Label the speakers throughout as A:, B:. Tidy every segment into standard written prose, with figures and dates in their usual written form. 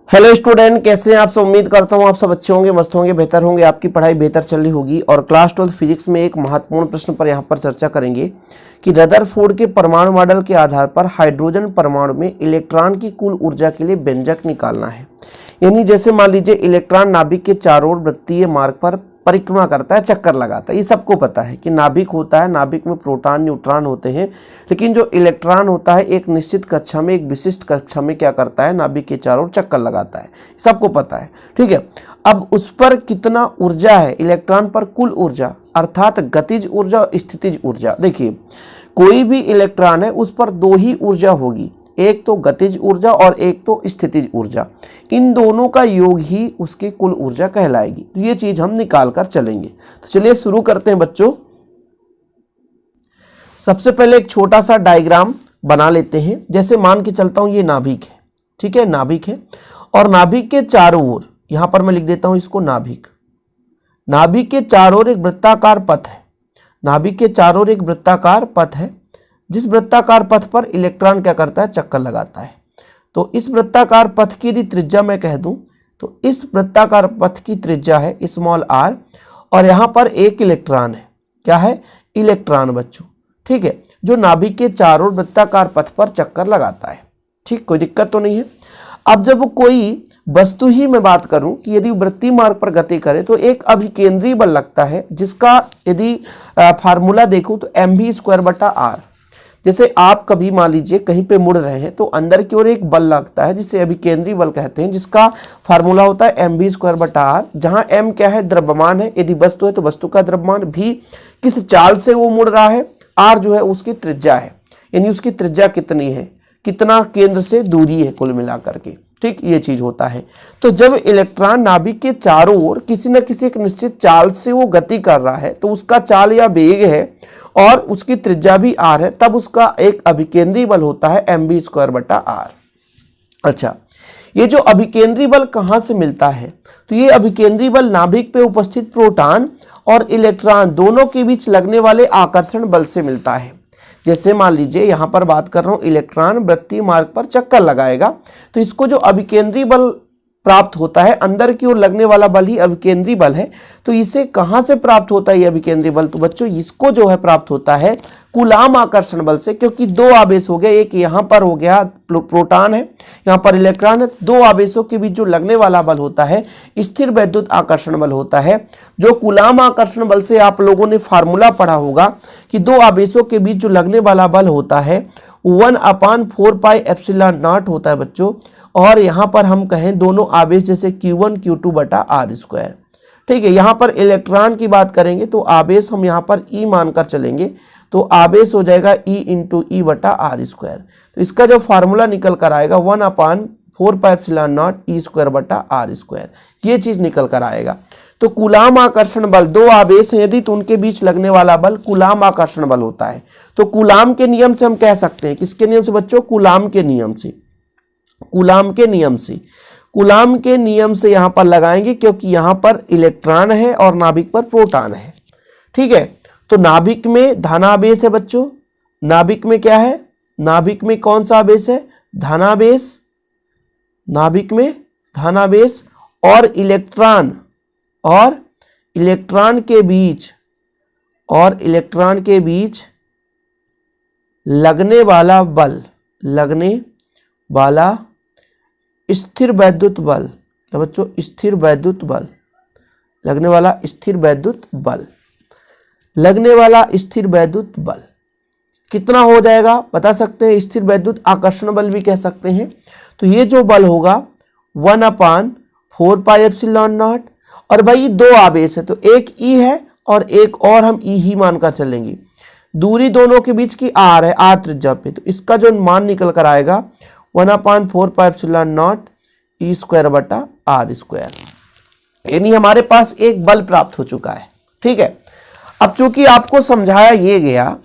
A: Hello student, कैसे हैं आप सब। उम्मीद करता हूं आप सब अच्छे होंगे, मस्त होंगे, बेहतर होंगे, आपकी पढ़ाई बेहतर चल रही होगी। और क्लास 12 फिजिक्स में एक महत्वपूर्ण प्रश्न पर यहां पर चर्चा करेंगे कि रदरफोर्ड के परमाणु मॉडल के आधार पर हाइड्रोजन परमाणु में इलेक्ट्रॉन की कुल ऊर्जा के लिए व्यंजक निकालना है। यानी जैसे मान लीजिए इलेक्ट्रॉन नाभिक के चारों ओर वृत्तीय मार्ग पर परिक्रमा करता है, चक्कर लगाता है। ये सबको पता है कि नाभिक होता है, नाभिक में प्रोटॉन न्यूट्रॉन होते हैं, लेकिन जो इलेक्ट्रॉन होता है एक निश्चित कक्षा में, एक विशिष्ट कक्षा में क्या करता है, नाभिक के चारों ओर चक्कर लगाता है। सबको पता है, ठीक है। अब उस पर कितना ऊर्जा है, इलेक्ट्रॉन पर कुल ऊर्जा अर्थात गतिज ऊर्जा और स्थितिज ऊर्जा। देखिए कोई भी इलेक्ट्रॉन है उस पर दो ही ऊर्जा होगी, एक तो गतिज ऊर्जा और एक तो स्थितिज ऊर्जा। इन दोनों का योग ही उसकी कुल ऊर्जा कहलाएगी। तो ये चीज हम निकाल कर चलेंगे। तो चलिए शुरू करते हैं बच्चों। सबसे पहले एक छोटा सा डायग्राम बना लेते हैं। जैसे मान के चलता हूं ये नाभिक है, ठीक है, नाभिक है और नाभिक के चारों ओर, यहां पर मैं लिख देता हूं इसको नाभिक। नाभिक के चारों ओर एक वृत्ताकार पथ है, नाभिक के चारों ओर एक वृत्ताकार पथ है, जिस वृत्ताकार पथ पर इलेक्ट्रॉन क्या करता है, चक्कर लगाता है। तो इस वृत्ताकार पथ की यदि त्रिज्या मैं कह दूं तो इस वृत्ताकार पथ की त्रिज्या है स्मॉल r और यहां पर एक इलेक्ट्रॉन है। क्या है, इलेक्ट्रॉन बच्चों, ठीक है, जो नाभिक के चारों वृत्ताकार पथ पर चक्कर लगाता है। ठीक, कोई दिक्कत तो नहीं है। अब जब कोई वस्तु ही मैं बात करूं कि यदि वृत्तीय मार्ग पर गति करे तो एक अभिकेंद्रीय बल लगता है, जिसका यदि फार्मूला देखूं तो mv²/r। जैसे आप कभी मान लीजिए कहीं पे मुड़ रहे हैं तो अंदर की ओर एक बल लगता है जिसे अभिकेंद्रीय बल कहते हैं, जिसका फार्मूला होता है mv²/r, जहां m क्या है, द्रव्यमान है, यदि वस्तु है तो वस्तु का द्रव्यमान, v किस चाल से वो मुड़ रहा है, r जो है उसकी त्रिज्या है, यानी उसकी त्रिज्या कितनी है, कितना केंद्र से दूरी है कुल मिलाकर के। ठीक, ये चीज होता है। तो जब इलेक्ट्रॉन नाभिक के चारों ओर किसी न किसी एक निश्चित चाल से वो गति कर रहा है तो उसका चाल या वेग है और उसकी त्रिज्या भी r है, तब उसका एक अभिकेंद्रीय बल होता है mv²/r। अच्छा, ये जो अभिकेंद्रीय बल कहां से मिलता है, तो ये अभिकेंद्रीय बल नाभिक पे उपस्थित प्रोटॉन और इलेक्ट्रॉन दोनों के बीच लगने वाले आकर्षण बल से मिलता है। जैसे मान लीजिए यहां पर बात कर रहा हूं, इलेक्ट्रॉन वृत्तीय मार्ग पर चक्कर लगाएगा तो इसको जो अभिकेंद्रीय बल प्राप्त होता है, अंदर की ओर लगने वाला बल ही अभिकेंद्रीय बल है। तो इसे कहां से प्राप्त होता है ये अभिकेंद्रीय बल, तो बच्चों इसको जो है प्राप्त होता है कूलाम आकर्षण बल से, क्योंकि दो आवेश हो गए, एक यहां पर हो गया प्रोटॉन है, यहां पर इलेक्ट्रॉन है। दो आवेशों के बीच जो लगने वाला बल होता है स्थिर वैद्युत आकर्षण बल होता है, जो कूलाम आकर्षण बल से आप लोगों ने फार्मूला पढ़ा होगा कि दो आवेशों के बीच जो लगने वाला बल होता है 1/4πε0 होता है बच्चों। और यहां पर हम कहें दोनों आवेश जैसे Q1 Q2/r²। ठीक है, यहां पर इलेक्ट्रॉन की बात करेंगे तो आवेश हम यहां पर E मानकर चलेंगे, तो आवेश हो जाएगा E × E/r²। तो इसका जो फार्मूला निकल कर आएगा 1/4πε0 E²/r², ये चीज निकल कर आएगा। तो कूलाम आकर्षण बल, दो आवेश हैं यदि तो उनके बीच लगने वाला बल कूलाम आकर्षण बल होता है। तो कूलाम के नियम से हम कह सकते हैं, किसके नियम से बच्चों, कूलाम के नियम से, कूलाम के नियम से, कूलाम के नियम से यहां पर लगाएंगे, क्योंकि यहां पर इलेक्ट्रॉन है और नाभिक पर प्रोटॉन है। ठीक है, तो नाभिक में धनावेश है बच्चों, नाभिक में क्या है, नाभिक में कौन सा आवेश है, धनावेश, नाभिक में धनावेश और इलेक्ट्रॉन के बीच, और इलेक्ट्रॉन के बीच लगने वाला बल, लगने वाला स्थिर वैद्युत बल, क्या बच्चों, स्थिर वैद्युत बल, लगने वाला स्थिर वैद्युत बल, लगने वाला स्थिर वैद्युत बल कितना हो जाएगा बता सकते हैं, स्थिर वैद्युत आकर्षण बल भी कह सकते हैं। तो ये जो बल होगा 1/4πε0, और भाई दो आवेश है तो एक E है और एक और हम E ही मानकर चलेंगे, दूरी दोनों के बीच की r है, r त्रिज्या पे, तो इसका जो मान निकल कर आएगा 1/4πε0 E²/r²। यानी हमारे पास एक बल प्राप्त हो चुका है। ठीक है, अब चूंकि आपको समझाया ये गया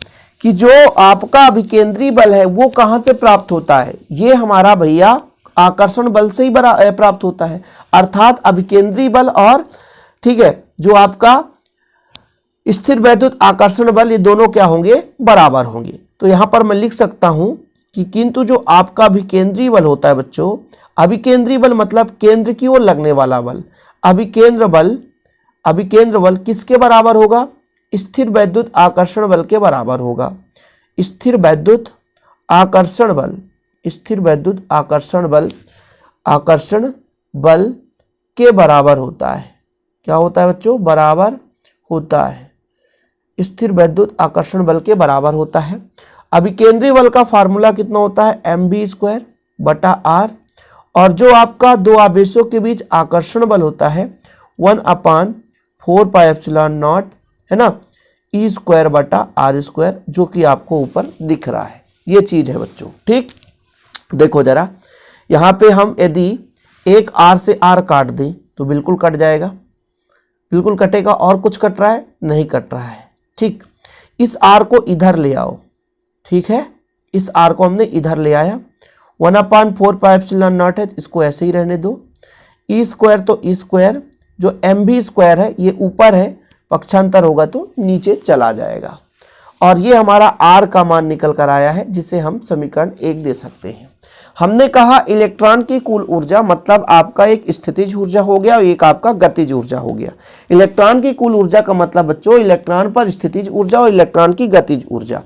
A: कि जो आपका अभिकेंद्रीय बल है वो कहां से प्राप्त होता है, ये हमारा भैया आकर्षण बल से ही प्राप्त होता है, अर्थात अभिकेंद्रीय बल और, ठीक है, जो आपका स्थिर वैद्युत आकर्षण बल, ये दोनों क्या होंगे, बराबर होंगे। तो यहां पर मैं लिख सकता हूं कि किंतु जो आपका अभिकेंद्रीय बल होता है बच्चों, अभिकेंद्री बल मतलब केंद्र की ओर लगने वाला बल। अभिकेंद्र बल किसके बराबर होगा? स्थिर वैद्युत आकर्षण बल के बराबर होगा। स्थिर वैद्युत आकर्षण बल के बराबर होता है। क्या होता है बच्चों? बराबर होता है। स्थिर वैद्युत आकर्षण बल के बराबर होता है। अभिकेंद्री बल का फार्मूला कितना होता है? mv² बटा r, और जो आपका दो आवेशों के बीच आकर्षण बल होता है 1/4πε0 है ना, E² बटा r², जो कि आपको ऊपर दिख रहा है। ये चीज है बच्चों। ठीक, देखो जरा, यहां पे हम यदि एक r से r काट दें तो बिल्कुल कट जाएगा, बिल्कुल कटेगा। और कुछ कट रहा है? नहीं कट रहा है। ठीक, इस r को इधर ले आओ। ठीक है, इस r को हमने इधर ले आया। 1/4πε0 है, इसको ऐसे ही रहने दो। E² तो E², जो mv² है ये ऊपर है, पक्षांतर होगा तो नीचे चला जाएगा। और ये हमारा r का मान निकल कर आया है, जिसे हम समीकरण 1 दे सकते हैं। हमने कहा इलेक्ट्रॉन की कुल ऊर्जा मतलब आपका एक स्थितिज ऊर्जा हो गया और एक आपका गतिज ऊर्जा हो गया। इलेक्ट्रॉन की कुल ऊर्जा का मतलब बच्चों इलेक्ट्रॉन पर स्थितिज ऊर्जा और इलेक्ट्रॉन की गतिज ऊर्जा।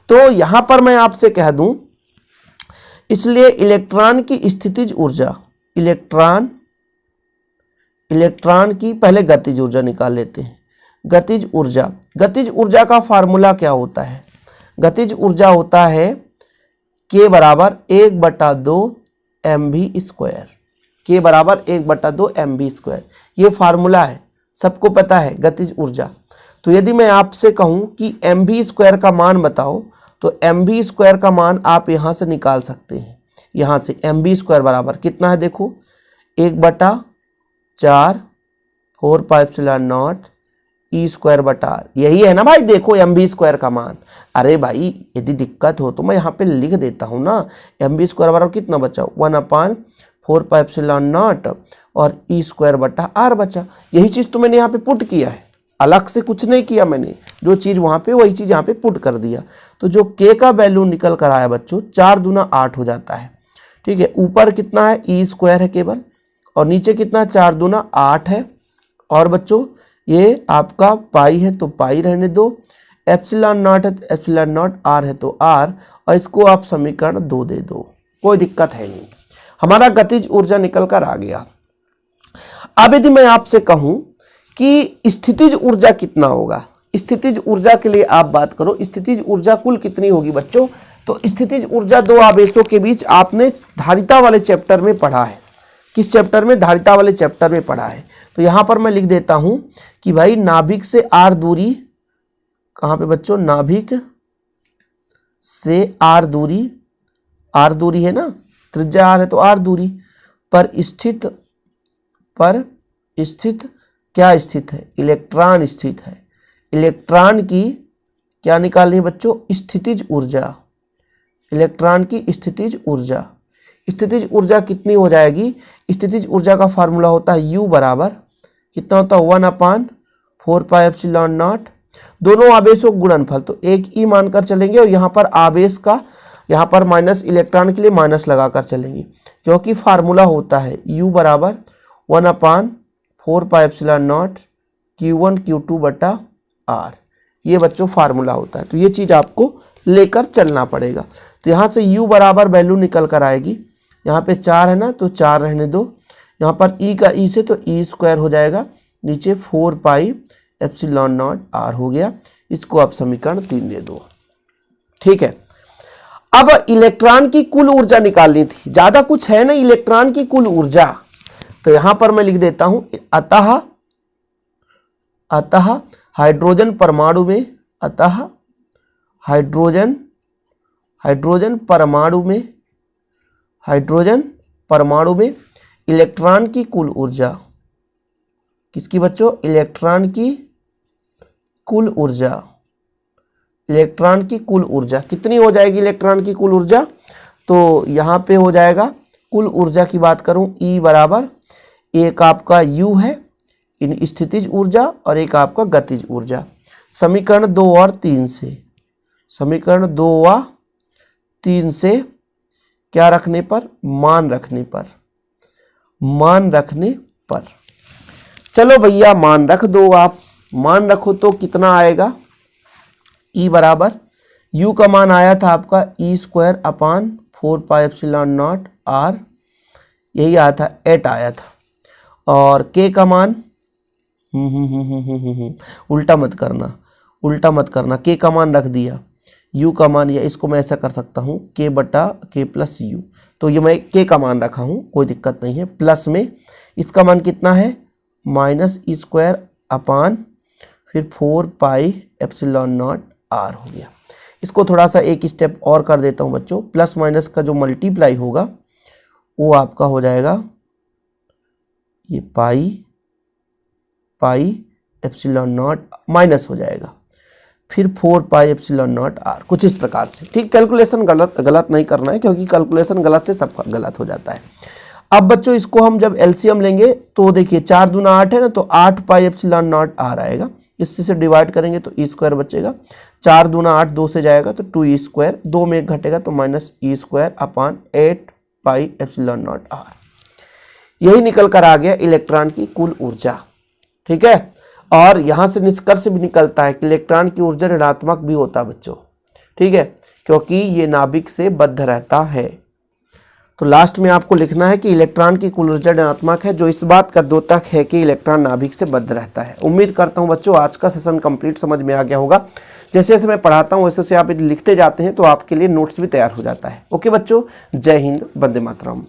A: तो यहां पर मैं आपसे कह दूं, इसलिए इलेक्ट्रॉन की स्थितिज ऊर्जा, इलेक्ट्रॉन की पहले गतिज ऊर्जा निकाल लेते हैं। गतिज ऊर्जा का फार्मूला क्या होता है? गतिज ऊर्जा होता है K बराबर 1/2 mv²। K बराबर 1/2 mv², ये फार्मूला है, सबको पता है गतिज ऊर्जा। तो यदि मैं आपसे कहूं कि mv² का मान बताओ, तो mv² का मान आप यहां से निकाल सकते हैं। यहां से mv² बराबर कितना है? देखो 1/4 E² बटा r, यही है ना भाई। देखो mv² का मान। अरे भाई यदि दिक्कत हो तो मैं यहाँ पे लिख देता हूँ ना। mv² बराबर कितना बचा? 1/4πε0 और E² बटा r बचा। यही चीज तो मैंने यहाँ पे पुट किया है, अलग से कुछ नहीं किया मैंने। जो चीज वहां पे वही चीज यहाँ पे पुट कर दिया। तो जो k का वैल्यू निकल कर आया बच्चों 4 दूना 8 हो जाता है। ठीक है, ऊपर कितना है? E² है केवल, और नीचे कितना? 4 दूना 8 है। और बच्चों ये आपका पाई है तो पाई रहने दो, ε0 है तो ε0, r है तो r, और इसको आप समीकरण 2 दे दो, कोई दिक्कत है नहीं। हमारा गतिज ऊर्जा निकल कर आ गया। अब यदि मैं आपसे कहूं कि स्थितिज ऊर्जा कितना होगा, स्थितिज ऊर्जा के लिए आप बात करो, स्थितिज ऊर्जा कुल कितनी होगी बच्चों? तो स्थितिज ऊर्जा दो आवेशों के बीच आपने धारिता वाले चैप्टर में पढ़ा है। किस चैप्टर में? धारिता वाले चैप्टर में पढ़ा है। तो यहां पर मैं लिख देता हूं कि भाई नाभिक से r दूरी, कहां पे बच्चों? नाभिक से r दूरी है ना, त्रिज्या r है तो r दूरी पर स्थित क्या स्थित है? इलेक्ट्रॉन स्थित है। इलेक्ट्रॉन की क्या निकालनी है बच्चों? स्थितिज ऊर्जा। इलेक्ट्रॉन की स्थितिज ऊर्जा। स्थितिज ऊर्जा कितनी हो जाएगी? स्थितिज ऊर्जा का फार्मूला होता है U बराबर कितना होता है? 1/4πε0, दोनों आवेशों गुणनफल, तो एक ई मानकर चलेंगे। और यहाँ पर आवेश का, यहाँ पर माइनस, इलेक्ट्रॉन के लिए माइनस लगाकर चलेंगे, क्योंकि फार्मूला होता है U बराबर 1/4πε0 Q1 Q2 बटा r। ये बच्चों फार्मूला होता है। तो ये चीज आपको लेकर चलना पड़ेगा। तो यहाँ से U बराबर वैल्यू निकल कर आएगी। यहाँ पे 4 है ना, तो 4 रहने दो। यहाँ पर E का E से तो E² हो जाएगा, नीचे 4πε0 r हो गया। इसको आप समीकरण 3 दे दो। ठीक है, अब इलेक्ट्रॉन की कुल ऊर्जा निकालनी थी, ज्यादा कुछ है ना, इलेक्ट्रॉन की कुल ऊर्जा। तो यहां पर मैं लिख देता हूं अतः हाइड्रोजन परमाणु में, अतः हाइड्रोजन परमाणु में इलेक्ट्रॉन की कुल ऊर्जा, किसकी बच्चों? इलेक्ट्रॉन की कुल ऊर्जा। इलेक्ट्रॉन की कुल ऊर्जा कितनी हो जाएगी? इलेक्ट्रॉन की कुल ऊर्जा तो यहां पे हो जाएगा, कुल ऊर्जा की बात करूं, E बराबर, एक आपका U है इन स्थितिज ऊर्जा और एक आपका गतिज ऊर्जा। समीकरण 2 और 3 से, समीकरण 2 व 3 से क्या रखने पर? मान रखने पर। मान रखने पर। चलो भैया मान रख दो, आप मान रखो तो कितना आएगा, E बराबर U का मान आया था आपका E² अपान 4πε0 R, यही आया था 8 आया था। और K का मान उल्टा मत करना, उल्टा मत करना, K का मान रख दिया, U का मान, या इसको मैं ऐसा कर सकता हूँ K बटा K प्लस U, तो ये मैं K का मान रखा हूँ, कोई दिक्कत नहीं है। प्लस में इसका मान कितना है -E² अपान फिर 4πε0 R हो गया। इसको थोड़ा सा एक स्टेप और कर देता हूँ बच्चों, प्लस माइनस का जो मल्टीप्लाई होगा वो आपका हो जाएगा ये πε0 माइनस हो जाएगा, फिर 4πε0 R, कुछ इस प्रकार से। ठीक, कैलकुलेशन गलत नहीं करना है, क्योंकि कैलकुलेशन गलत से सब गलत हो जाता है। अब बच्चों इसको हम जब एलसीएम लेंगे तो देखिए 4 दूना 8 है ना, तो 8πε0 R आएगा, इससे से डिवाइड करेंगे तो E² बचेगा, 4 दूना 8, 2 से जाएगा तो 2E², 2 में 1 घटेगा तो -E² अपान 8πε0 R। यही निकल कर आ गया इलेक्ट्रॉन की कुल ऊर्जा। ठीक है, और यहां से निष्कर्ष भी निकलता है कि इलेक्ट्रॉन की ऊर्जा ऋणात्मक भी होता है बच्चों। ठीक है, क्योंकि ये नाभिक से बद्ध रहता है। तो लास्ट में आपको लिखना है कि इलेक्ट्रॉन की कुल ऊर्जा ऋणात्मक है, जो इस बात का द्योतक है कि इलेक्ट्रॉन नाभिक से बद्ध रहता है। उम्मीद करता हूं बच्चों आज का सेशन कंप्लीट समझ में आ गया होगा। जैसे जैसे मैं पढ़ाता हूं वैसे वैसे आप यदि लिखते जाते हैं तो आपके लिए नोट्स भी तैयार हो जाता है। ओके बच्चों, जय हिंद, वंदे मातरम।